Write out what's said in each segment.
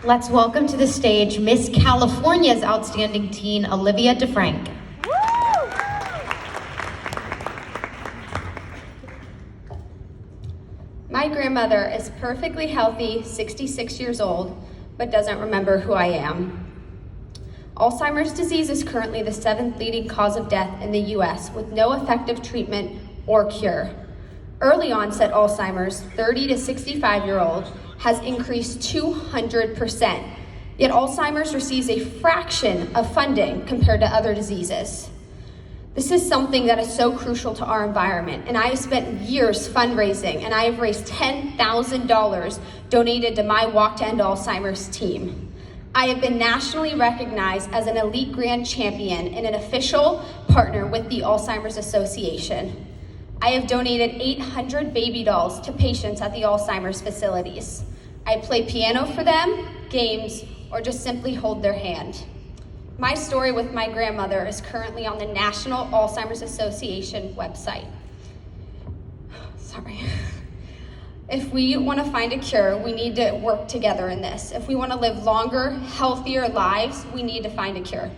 Let's welcome to the stage Miss California's outstanding teen, Olivia DeFrank. My grandmother is perfectly healthy, 66 years old, but doesn't remember who I am. Alzheimer's disease is currently the 7th leading cause of death in the US with no effective treatment or cure. Early onset Alzheimer's, 30 to 65-year-old, has increased 200%. Yet Alzheimer's receives a fraction of funding compared to other diseases. This is something that is so crucial to our environment, and I have spent years fundraising, and I have raised $10,000 donated to my Walk to End Alzheimer's team. I have been nationally recognized as an elite grand champion and an official partner with the Alzheimer's Association. I have donated 800 baby dolls to patients at the Alzheimer's facilities. I play piano for them, games, or just simply hold their hand. My story with my grandmother is currently on the National Alzheimer's Association website. Sorry. If we want to find a cure, we need to work together in this. If we want to live longer, healthier lives, we need to find a cure.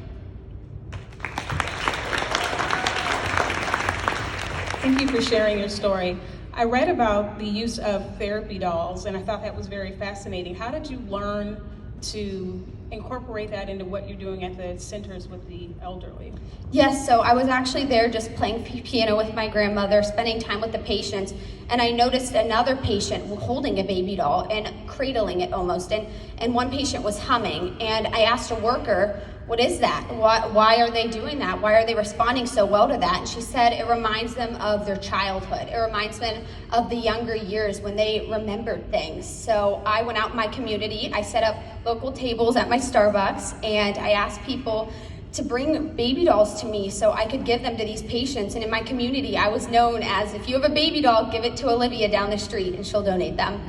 Thank you for sharing your story. I read about the use of therapy dolls, and I thought that was very fascinating. How did you learn to incorporate that into what you're doing at the centers with the elderly? Yes, so I was actually there just playing piano with my grandmother, spending time with the patients, and I noticed another patient holding a baby doll and cradling it almost, and one patient was humming, and I asked a worker, what is that? Why are they doing that? Why are they responding so well to that? And she said it reminds them of their childhood. It reminds them of the younger years when they remembered things. So I went out in my community, I set up local tables at my Starbucks, and I asked people to bring baby dolls to me so I could give them to these patients. And in my community, I was known as, if you have a baby doll, give it to Olivia down the street and she'll donate them.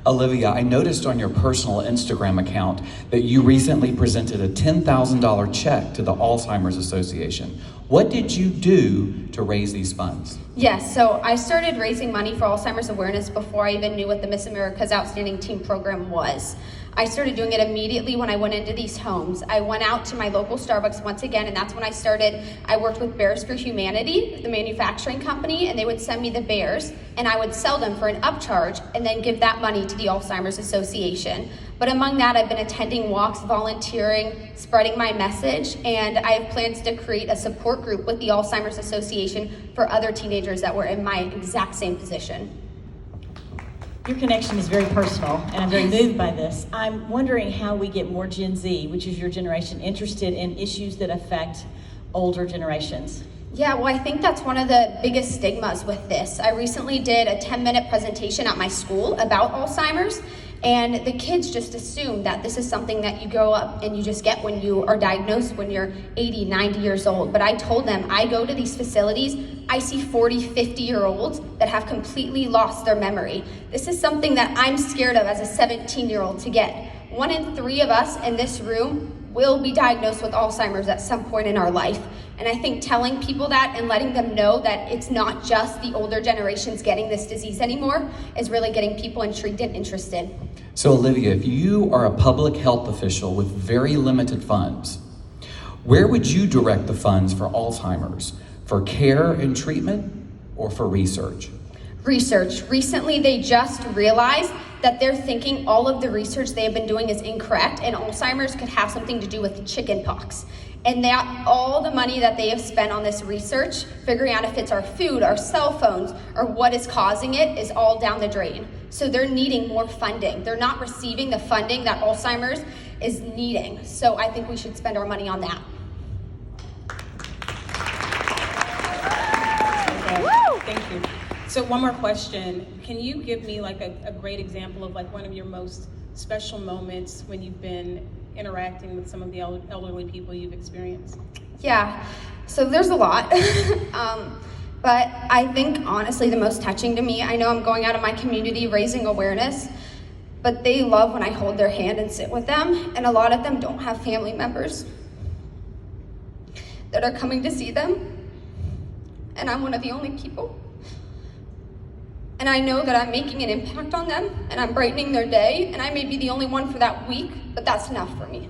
Olivia, I noticed on your personal Instagram account that you recently presented a $10,000 check to the Alzheimer's Association. What did you do to raise these funds? Yes, so I started raising money for Alzheimer's awareness before I even knew what the Miss America's Outstanding Teen program was. I started doing it immediately when I went into these homes. I went out to my local Starbucks once again, and that's when I worked with Bears for Humanity, the manufacturing company, and they would send me the bears, and I would sell them for an upcharge and then give that money to the Alzheimer's Association. But among that, I've been attending walks, volunteering, spreading my message, and I have plans to create a support group with the Alzheimer's Association for other teenagers that were in my exact same position. Your connection is very personal, and I'm very moved by this. I'm wondering how we get more Gen Z, which is your generation, interested in issues that affect older generations. Yeah, well, I think that's one of the biggest stigmas with this. I recently did a 10-minute presentation at my school about Alzheimer's, and the kids just assume that this is something that you grow up and you just get when you are diagnosed when you're 80, 90 years old. But I told them, I go to these facilities, I see 40, 50-year-olds that have completely lost their memory. This is something that I'm scared of as a 17-year-old to get. 1 in 3 of us in this room will be diagnosed with Alzheimer's at some point in our life. And I think telling people that and letting them know that it's not just the older generations getting this disease anymore is really getting people intrigued and interested. So Olivia, if you are a public health official with very limited funds, where would you direct the funds for Alzheimer's? For care and treatment or for research? Research. Recently, they just realized that they're thinking all of the research they have been doing is incorrect, and Alzheimer's could have something to do with chicken pox. And that all the money that they have spent on this research, figuring out if it's our food, our cell phones, or what is causing it, is all down the drain. So they're needing more funding. They're not receiving the funding that Alzheimer's is needing. So I think we should spend our money on that. Okay. Thank you. So one more question. Can you give me like a great example of like one of your most special moments when you've been interacting with some of the elderly people you've experienced? Yeah, so there's a lot. But I think honestly the most touching to me, I know I'm going out in my community raising awareness, but they love when I hold their hand and sit with them, and a lot of them don't have family members that are coming to see them, and I'm one of the only people. And I know that I'm making an impact on them, and I'm brightening their day, and I may be the only one for that week, but that's enough for me.